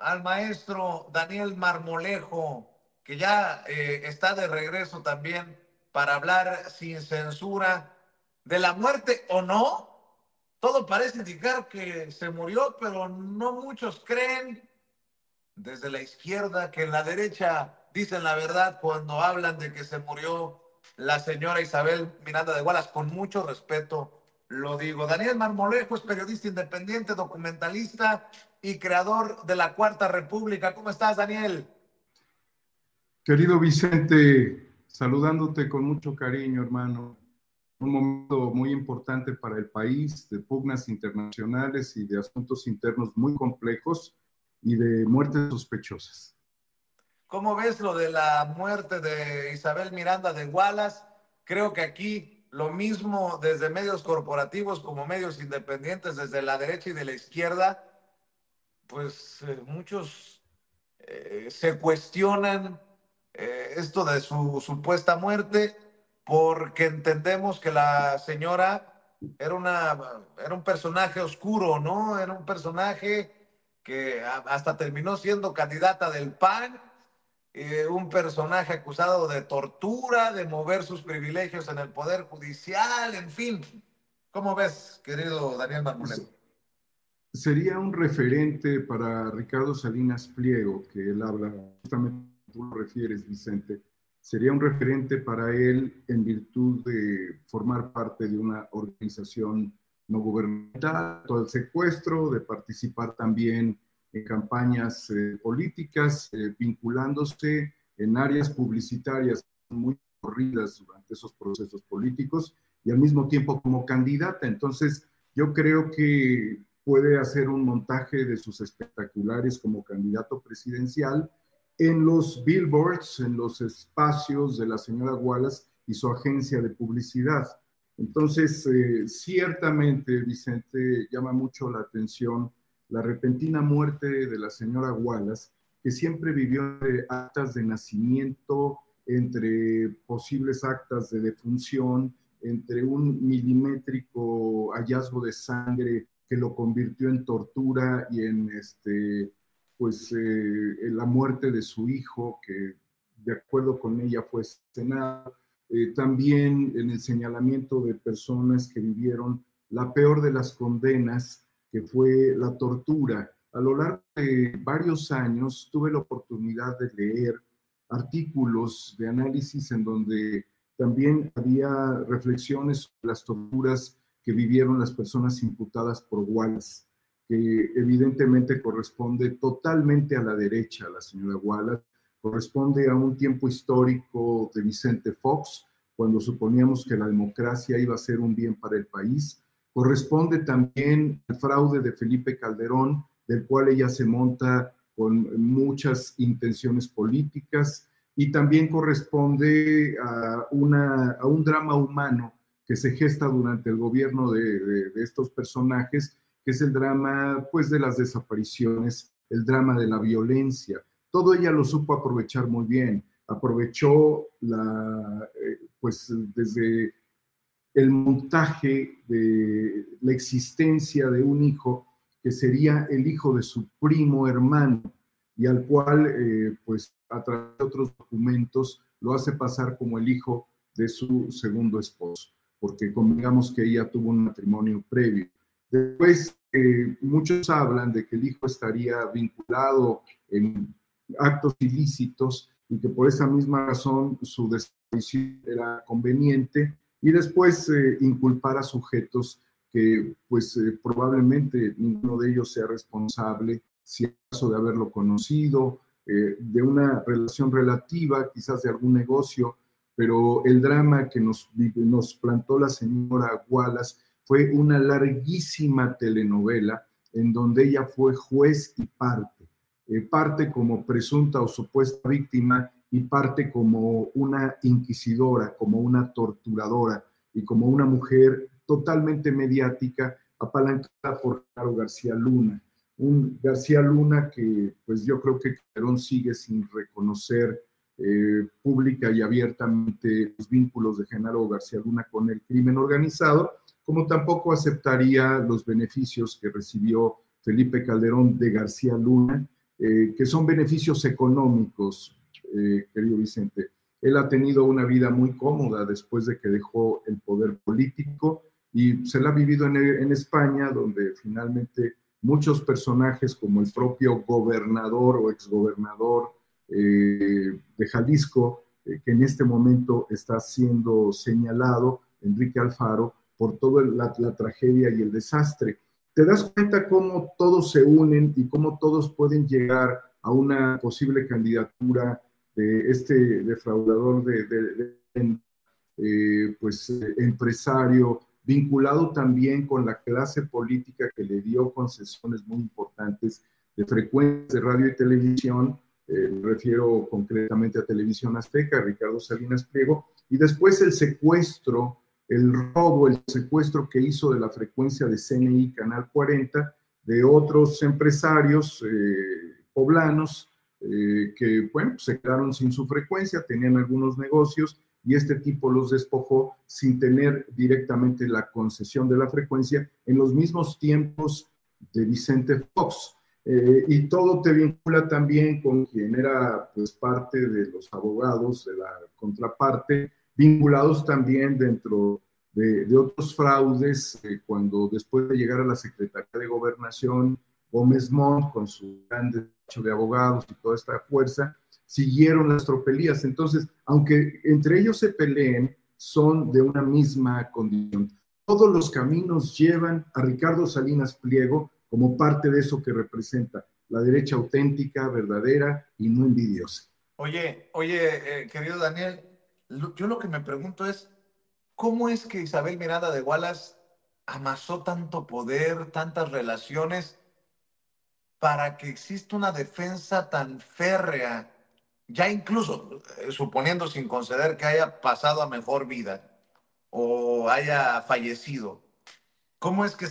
al maestro Daniel Marmolejo, que ya está de regreso también para hablar sin censura de la muerte o no. Todo parece indicar que se murió, pero no muchos creen desde la izquierda que en la derecha dicen la verdad cuando hablan de que se murió la señora Isabel Miranda de Wallace. Con mucho respeto lo digo. Daniel Marmolejo es periodista independiente, documentalista y creador de La Cuarta República. ¿Cómo estás, Daniel? Querido Vicente, saludándote con mucho cariño, hermano. Un momento muy importante para el país, de pugnas internacionales y de asuntos internos muy complejos y de muertes sospechosas. ¿Cómo ves lo de la muerte de Isabel Miranda de Wallace? Creo que aquí lo mismo desde medios corporativos como medios independientes, desde la derecha y de la izquierda, pues muchos se cuestionan esto de su supuesta muerte porque entendemos que la señora era un personaje oscuro, ¿no? Era un personaje que hasta terminó siendo candidata del PAN, un personaje acusado de tortura, de mover sus privilegios en el Poder Judicial, en fin. ¿Cómo ves, querido Daniel Marmolejo? Sería un referente para Ricardo Salinas Pliego, que él habla, justamente tú lo refieres, Vicente, sería un referente para él en virtud de formar parte de una organización no gubernamental, todo el secuestro, de participar también en campañas políticas, vinculándose en áreas publicitarias muy corridas durante esos procesos políticos y al mismo tiempo como candidata. Entonces, yo creo que puede hacer un montaje de sus espectaculares como candidato presidencial en los billboards, en los espacios de la señora Wallace y su agencia de publicidad. Entonces, ciertamente, Vicente, llama mucho la atención la repentina muerte de la señora Wallace, que siempre vivió entre actas de nacimiento, entre posibles actas de defunción, entre un milimétrico hallazgo de sangre que lo convirtió en tortura y en en la muerte de su hijo, que de acuerdo con ella fue asesinado. También en el señalamiento de personas que vivieron la peor de las condenas, que fue la tortura. A lo largo de varios años tuve la oportunidad de leer artículos de análisis en donde también había reflexiones sobre las torturas que vivieron las personas imputadas por Wallace, que evidentemente corresponde totalmente a la derecha, la señora Wallace, corresponde a un tiempo histórico de Vicente Fox, cuando suponíamos que la democracia iba a ser un bien para el país, corresponde también al fraude de Felipe Calderón, del cual ella se monta con muchas intenciones políticas, y también corresponde a un drama humano que se gesta durante el gobierno de estos personajes, que es el drama pues, de las desapariciones, el drama de la violencia. Todo ella lo supo aprovechar muy bien. Aprovechó pues desde el montaje de la existencia de un hijo que sería el hijo de su primo hermano y al cual, pues a través de otros documentos, lo hace pasar como el hijo de su segundo esposo, porque convengamos que ella tuvo un matrimonio previo. Después, muchos hablan de que el hijo estaría vinculado en actos ilícitos y que por esa misma razón su desaparición era conveniente, y después inculpar a sujetos que pues probablemente ninguno de ellos sea responsable, si acaso de haberlo conocido, de una relación relativa, quizás de algún negocio, pero el drama que nos plantó la señora Wallace fue una larguísima telenovela en donde ella fue juez y parte, parte como presunta o supuesta víctima y parte como una inquisidora, como una torturadora y como una mujer totalmente mediática, apalancada por Genaro García Luna. Un García Luna que pues yo creo que Calderón sigue sin reconocer pública y abiertamente los vínculos de Genaro García Luna con el crimen organizado, como tampoco aceptaría los beneficios que recibió Felipe Calderón de García Luna, que son beneficios económicos, querido Vicente. Él ha tenido una vida muy cómoda después de que dejó el poder político y se la ha vivido en España, donde finalmente muchos personajes como el propio gobernador o exgobernador de Jalisco, que en este momento está siendo señalado, Enrique Alfaro, por toda la tragedia y el desastre. Te das cuenta cómo todos se unen y cómo todos pueden llegar a una posible candidatura de este defraudador empresario, vinculado también con la clase política que le dio concesiones muy importantes de frecuencias de radio y televisión, me refiero concretamente a Televisión Azteca, Ricardo Salinas Pliego, y después el secuestro, el robo, el secuestro que hizo de la frecuencia de CNI Canal 40, de otros empresarios poblanos, que, bueno, se quedaron sin su frecuencia, tenían algunos negocios y este tipo los despojó sin tener directamente la concesión de la frecuencia en los mismos tiempos de Vicente Fox. Y todo te vincula también con quien era pues parte de los abogados de la contraparte, vinculados también dentro de otros fraudes, cuando después de llegar a la Secretaría de Gobernación, Gómez Montt, con su gran despacho de abogados y toda esta fuerza, siguieron las tropelías. Entonces, aunque entre ellos se peleen, son de una misma condición. Todos los caminos llevan a Ricardo Salinas Pliego como parte de eso que representa la derecha auténtica, verdadera y no envidiosa. Querido Daniel, yo lo que me pregunto es, ¿cómo es que Isabel Miranda de Wallace amasó tanto poder, tantas relaciones, para que exista una defensa tan férrea, ya incluso suponiendo sin conceder que haya pasado a mejor vida o haya fallecido? ¿Cómo es que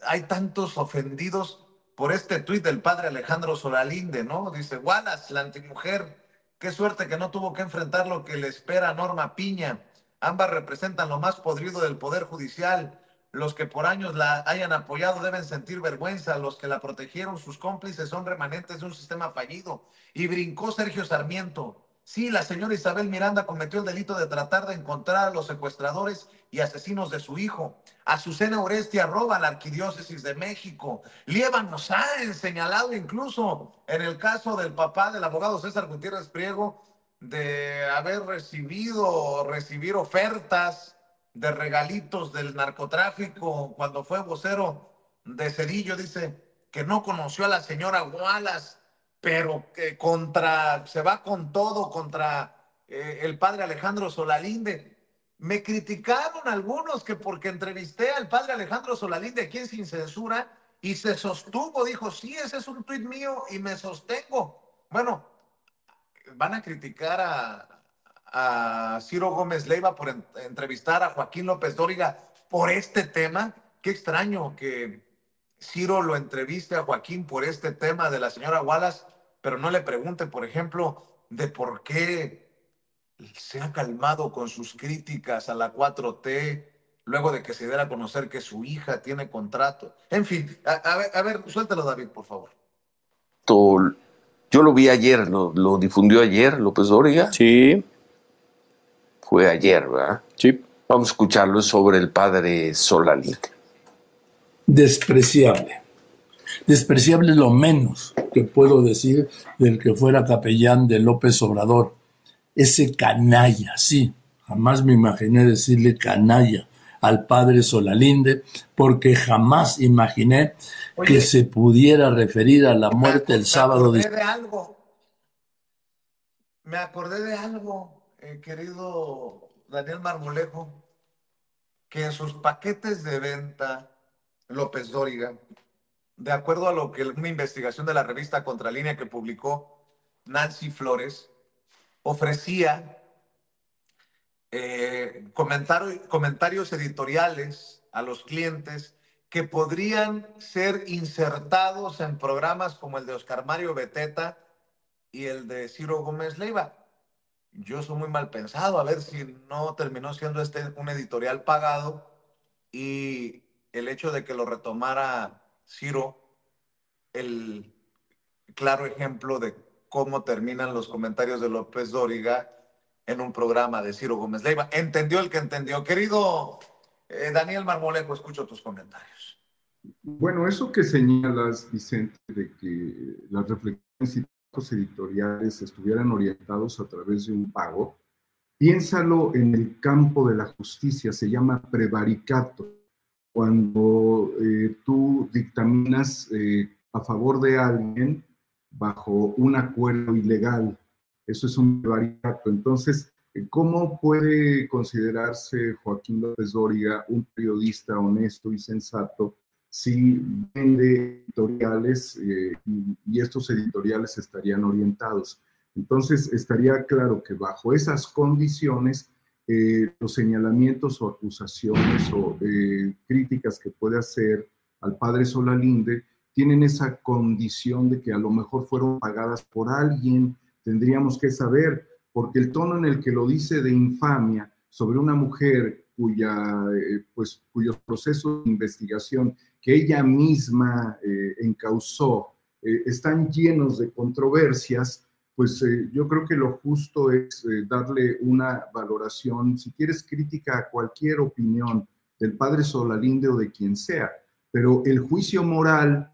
hay tantos ofendidos por este tuit del padre Alejandro Solalinde, ¿no? Dice, Wallace, la antimujer, qué suerte que no tuvo que enfrentar lo que le espera a Norma Piña. Ambas representan lo más podrido del Poder Judicial. Los que por años la hayan apoyado deben sentir vergüenza. Los que la protegieron, sus cómplices, son remanentes de un sistema fallido. Y brincó Sergio Sarmiento. Sí, la señora Isabel Miranda cometió el delito de tratar de encontrar a los secuestradores y asesinos de su hijo. Azucena Oresti roba a la Arquidiócesis de México. Líbano Sáenz, señalado incluso en el caso del papá del abogado César Gutiérrez Priego, de haber recibir ofertas de regalitos del narcotráfico cuando fue vocero de Cedillo, dice que no conoció a la señora Wallace, pero que se va con todo contra el padre Alejandro Solalinde. Me criticaron algunos que porque entrevisté al padre Alejandro Solalinde aquí en Sin Censura y se sostuvo, dijo, sí, ese es un tuit mío y me sostengo. Bueno, van a criticar a Ciro Gómez Leiva por entrevistar a Joaquín López Dóriga por este tema. Qué extraño que Ciro lo entreviste a Joaquín por este tema de la señora Wallace, pero no le pregunte, por ejemplo, de por qué se ha calmado con sus críticas a la 4T luego de que se diera a conocer que su hija tiene contrato. En fin, a ver, suéltalo, David, por favor. Yo lo vi ayer, lo difundió ayer López Dóriga. Sí, Fue ayer, ¿verdad? sí. Vamos a escucharlo sobre el padre Solalinde. Despreciable. Despreciable lo menos que puedo decir del que fuera capellán de López Obrador. Ese canalla, sí, jamás me imaginé decirle canalla al padre Solalinde, porque jamás imaginé que se pudiera referir a la muerte el sábado. Me acordé de algo, querido Daniel Marmolejo, que en sus paquetes de venta, López Dóriga, de acuerdo a lo que una investigación de la revista Contralínea que publicó Nancy Flores, ofrecía comentarios editoriales a los clientes que podrían ser insertados en programas como el de Oscar Mario Beteta y el de Ciro Gómez Leiva. Yo soy muy mal pensado, a ver si no terminó siendo un editorial pagado y el hecho de que lo retomara Ciro, el claro ejemplo de cómo terminan los comentarios de López Dóriga en un programa de Ciro Gómez Leiva. Entendió el que entendió. Querido Daniel Marmolejo, escucho tus comentarios. Bueno, eso que señalas, Vicente, de que las reflexiones y los editoriales estuvieran orientados a través de un pago, piénsalo en el campo de la justicia, se llama prevaricato. Cuando tú dictaminas a favor de alguien bajo un acuerdo ilegal, eso es un prevaricato. Entonces, ¿cómo puede considerarse Joaquín López Dóriga un periodista honesto y sensato si vende editoriales y estos editoriales estarían orientados? Entonces, estaría claro que bajo esas condiciones, los señalamientos o acusaciones o críticas que puede hacer al padre Solalinde tienen esa condición de que a lo mejor fueron pagadas por alguien, tendríamos que saber, porque el tono en el que lo dice de infamia sobre una mujer cuyos procesos de investigación que ella misma encausó están llenos de controversias, pues yo creo que lo justo es darle una valoración, si quieres, crítica a cualquier opinión del padre Solalinde o de quien sea, pero el juicio moral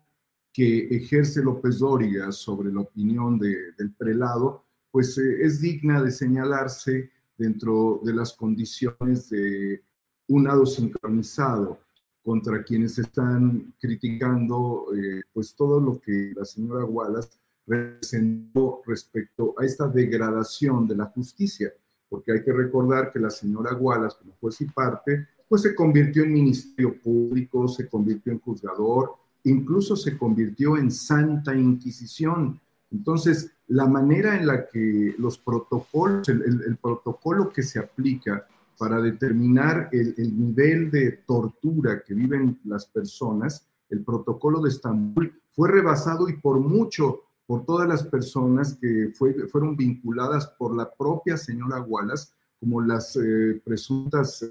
que ejerce López Dóriga sobre la opinión del prelado, pues es digna de señalarse dentro de las condiciones de un lado sincronizado contra quienes están criticando pues todo lo que la señora Wallace representó respecto a esta degradación de la justicia, porque hay que recordar que la señora Wallace, como juez y parte, pues se convirtió en ministerio público, se convirtió en juzgador, incluso se convirtió en Santa Inquisición. Entonces, la manera en la que los protocolos, el protocolo que se aplica para determinar el nivel de tortura que viven las personas, el protocolo de Estambul, fue rebasado y por mucho por todas las personas que fueron vinculadas por la propia señora Wallace, como las presuntas,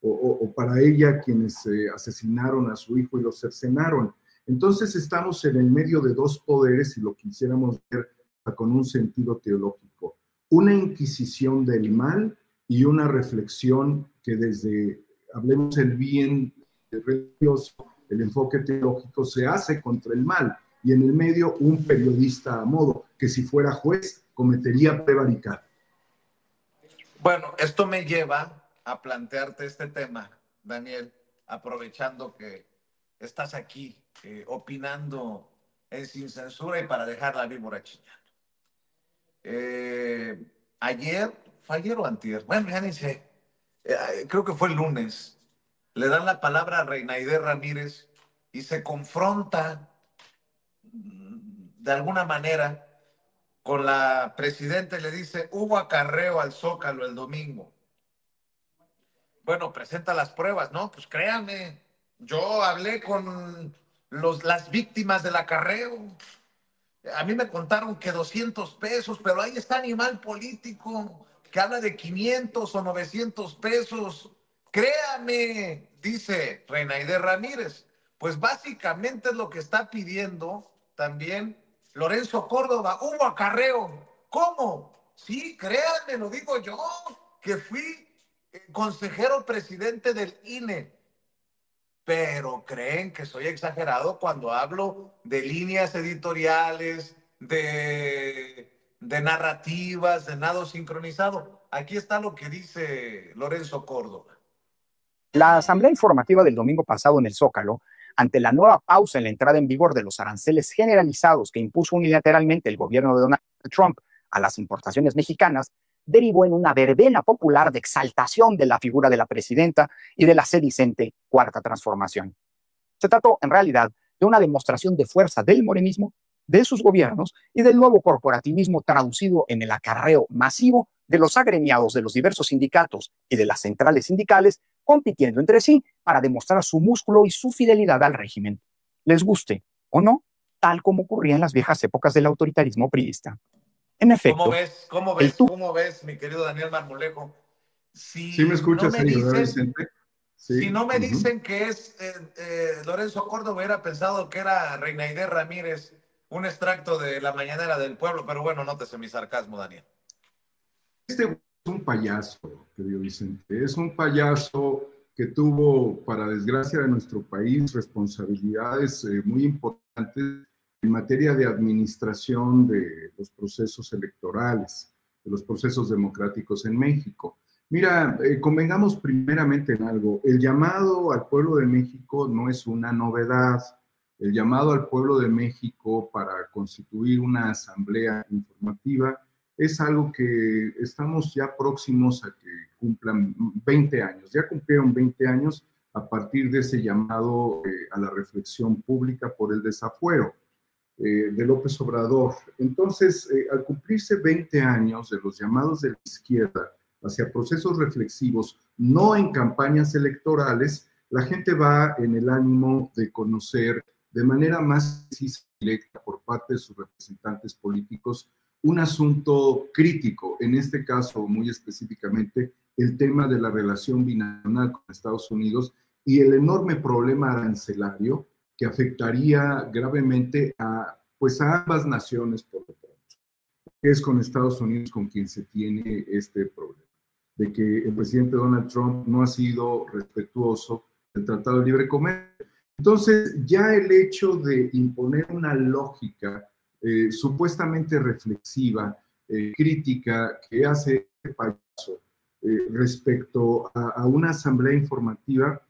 o para ella quienes asesinaron a su hijo y lo cercenaron. Entonces estamos en el medio de dos poderes, si lo quisiéramos ver con un sentido teológico. Una inquisición del mal y una reflexión que desde, hablemos el bien religioso, el enfoque teológico se hace contra el mal. Y en el medio un periodista a modo, que si fuera juez cometería prevaricato. Bueno, esto me lleva a plantearte este tema, Daniel, aprovechando que estás aquí opinando en Sin Censura y para dejar la víbora chillando. ¿Fue ayer o antier? Bueno, ya ni sé. Creo que fue el lunes. Le dan la palabra a Reinaide Ramírez y se confronta de alguna manera con la presidenta y le dice, hubo acarreo al Zócalo el domingo. Bueno, presenta las pruebas, ¿no? Pues créanme, yo hablé con las víctimas del acarreo. A mí me contaron que 200 pesos, pero ahí está Animal Político, que habla de 500 o 900 pesos. Créame, dice Reinaide Ramírez. Pues básicamente es lo que está pidiendo también Lorenzo Córdoba. Hubo acarreo. ¿Cómo? Sí, créanme, lo digo yo, que fui consejero presidente del INE. Pero creen que soy exagerado cuando hablo de líneas editoriales, de narrativas, de nado sincronizado. Aquí está lo que dice Lorenzo Córdoba. La asamblea informativa del domingo pasado en el Zócalo, ante la nueva pausa en la entrada en vigor de los aranceles generalizados que impuso unilateralmente el gobierno de Donald Trump a las importaciones mexicanas, derivó en una verbena popular de exaltación de la figura de la presidenta y de la sedicente Cuarta Transformación. Se trató, en realidad, de una demostración de fuerza del morenismo, de sus gobiernos y del nuevo corporativismo traducido en el acarreo masivo de los agremiados de los diversos sindicatos y de las centrales sindicales compitiendo entre sí para demostrar su músculo y su fidelidad al régimen, les guste o no, tal como ocurría en las viejas épocas del autoritarismo priista. En efecto, ¿Cómo ves, mi querido Daniel Marmolejo? ¿Sí me escuchas ahí, verdad, Vicente? Sí. Si no me dicen que es Lorenzo Córdoba, hubiera pensado que era Reinaide Ramírez. un extracto de la mañanera del pueblo, pero bueno, nótese mi sarcasmo, Daniel. Este es un payaso, querido Vicente, es un payaso que tuvo, para desgracia de nuestro país, responsabilidades muy importantes en materia de administración de los procesos electorales, de los procesos democráticos en México. Mira, convengamos primeramente en algo, el llamado al pueblo de México no es una novedad. El llamado al pueblo de México para constituir una asamblea informativa es algo que estamos ya próximos a que cumplan 20 años. Ya cumplieron 20 años a partir de ese llamado a la reflexión pública por el desafuero de López Obrador. Entonces, al cumplirse 20 años de los llamados de la izquierda hacia procesos reflexivos, no en campañas electorales, la gente va en el ánimo de conocer de manera más precisa y directa por parte de sus representantes políticos un asunto crítico, en este caso muy específicamente el tema de la relación binacional con Estados Unidos y el enorme problema arancelario que afectaría gravemente pues a ambas naciones por lo pronto. Es con Estados Unidos con quien se tiene este problema, de que el presidente Donald Trump no ha sido respetuoso del Tratado de Libre Comercio. Entonces, ya el hecho de imponer una lógica supuestamente reflexiva, crítica, que hace este payaso respecto a una asamblea informativa,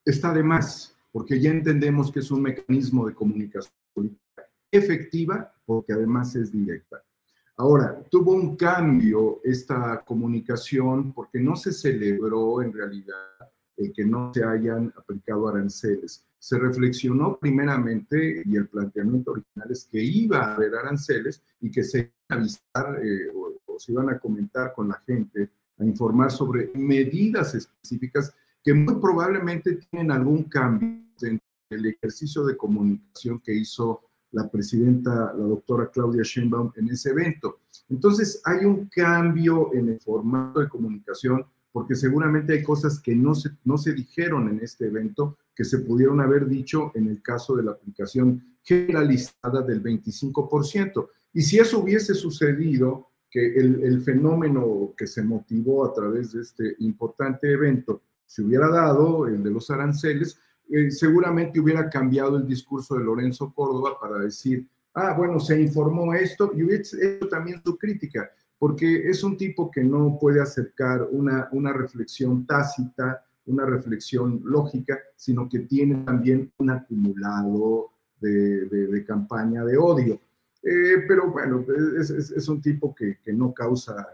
está de más, porque ya entendemos que es un mecanismo de comunicación política efectiva, porque además es directa. Ahora, tuvo un cambio esta comunicación porque no se celebró en realidad el que no se hayan aplicado aranceles. Se reflexionó primeramente, y el planteamiento original es que iba a haber aranceles y que se iban a avisar o se iban a comentar con la gente, a informar sobre medidas específicas que muy probablemente tienen algún cambio en el ejercicio de comunicación que hizo la presidenta, la doctora Claudia Sheinbaum, en ese evento. Entonces, hay un cambio en el formato de comunicación, porque seguramente hay cosas que no se dijeron en este evento que se pudieron haber dicho en el caso de la aplicación generalizada del 25%. Y si eso hubiese sucedido, que el fenómeno que se motivó a través de este importante evento se hubiera dado, el de los aranceles, seguramente hubiera cambiado el discurso de Lorenzo Córdoba para decir, bueno, se informó esto, y hubiera hecho también su crítica, porque es un tipo que no puede acercar una reflexión tácita, una reflexión lógica, sino que tiene también un acumulado de campaña de odio. Pero bueno, es un tipo que no causa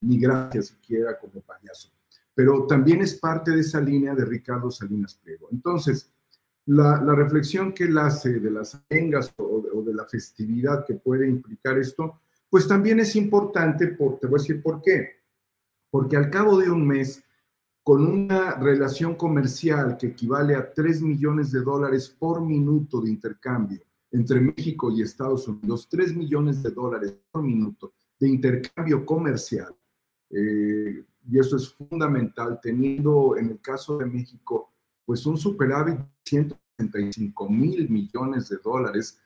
ni gracia siquiera como payaso. Pero también es parte de esa línea de Ricardo Salinas Pliego. Entonces, la reflexión que él hace de las arengas o de la festividad que puede implicar esto, pues también es importante, te voy a decir por qué. Porque al cabo de un mes, con una relación comercial que equivale a $3 millones por minuto de intercambio entre México y Estados Unidos, $3 millones por minuto de intercambio comercial, y eso es fundamental, teniendo en el caso de México, pues un superávit de $165 mil millones,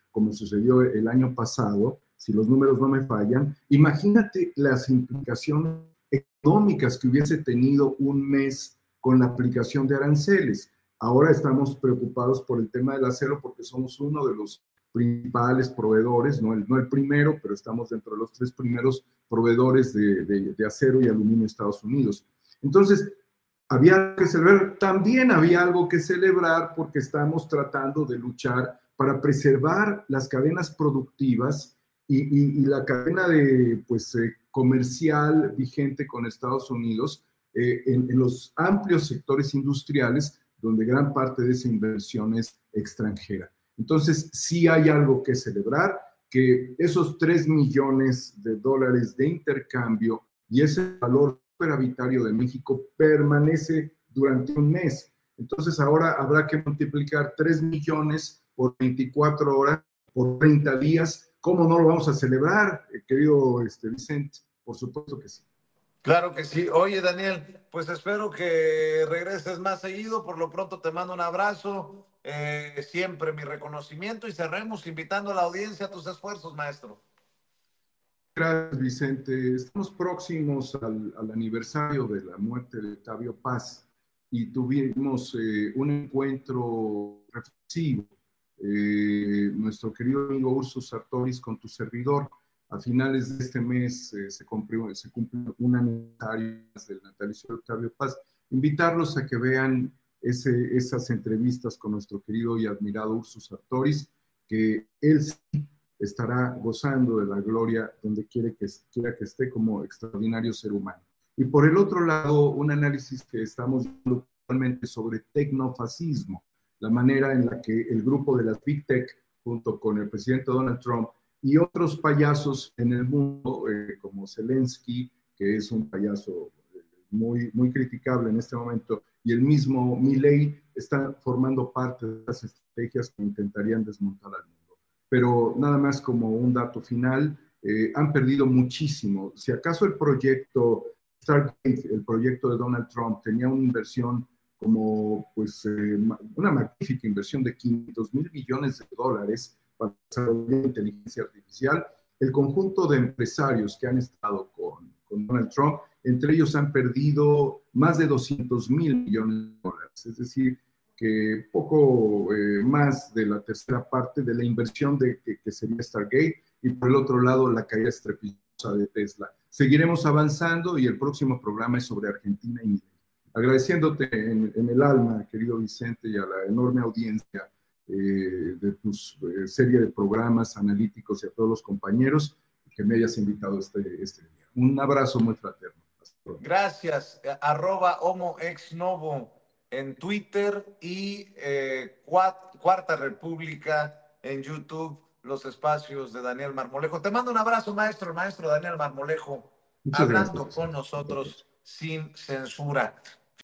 como sucedió el año pasado, si los números no me fallan. Imagínate las implicaciones económicas que hubiese tenido un mes con la aplicación de aranceles. Ahora estamos preocupados por el tema del acero porque somos uno de los principales proveedores, no el primero, pero estamos dentro de los 3 primeros proveedores de acero y aluminio en Estados Unidos. Entonces, había que celebrar, también había algo que celebrar porque estamos tratando de luchar para preservar las cadenas productivas y la cadena comercial vigente con Estados Unidos en los amplios sectores industriales donde gran parte de esa inversión es extranjera. Entonces, sí hay algo que celebrar, que esos $3 millones de intercambio y ese valor superavitario de México permanece durante un mes. Entonces, ahora habrá que multiplicar 3 millones por 24 horas, por 30 días. ¿Cómo no lo vamos a celebrar, querido Vicente? Por supuesto que sí. Claro que sí. Oye, Daniel, pues espero que regreses más seguido. Por lo pronto te mando un abrazo. siempre mi reconocimiento y cerremos invitando a la audiencia a tus esfuerzos, maestro. Gracias, Vicente. Estamos próximos al aniversario de la muerte de Octavio Paz y tuvimos un encuentro reflexivo. Nuestro querido amigo Urso Sartoris con tu servidor. A finales de este mes se cumple un aniversario del natalicio de Octavio Paz. Invitarlos a que vean esas entrevistas con nuestro querido y admirado Urso Sartoris, que él sí estará gozando de la gloria donde quiera que esté como extraordinario ser humano. Y por el otro lado, un análisis que estamos viendo actualmente sobre tecnofascismo, la manera en la que el grupo de las Big Tech, junto con el presidente Donald Trump y otros payasos en el mundo, como Zelensky, que es un payaso muy, muy criticable en este momento, y el mismo Milei, están formando parte de las estrategias que intentarían desmontar al mundo. Pero nada más como un dato final, han perdido muchísimo. Si acaso el proyecto Stargate, el proyecto de Donald Trump, tenía una inversión como pues una magnífica inversión de $500 millones para desarrollar inteligencia artificial, el conjunto de empresarios que han estado con Donald Trump, entre ellos han perdido más de $200 millones. Es decir, que poco más de la tercera parte de la inversión que sería Stargate, y por el otro lado la caída estrepitosa de Tesla. Seguiremos avanzando y el próximo programa es sobre Argentina y Milei. Agradeciéndote en el alma, querido Vicente, y a la enorme audiencia de tu serie de programas analíticos y a todos los compañeros que me hayas invitado este día. Un abrazo muy fraterno. Gracias. @homoexnovo en Twitter y Cuarta República en YouTube, los espacios de Daniel Marmolejo. Te mando un abrazo, maestro Daniel Marmolejo, Muchas hablando gracias. con nosotros sin censura.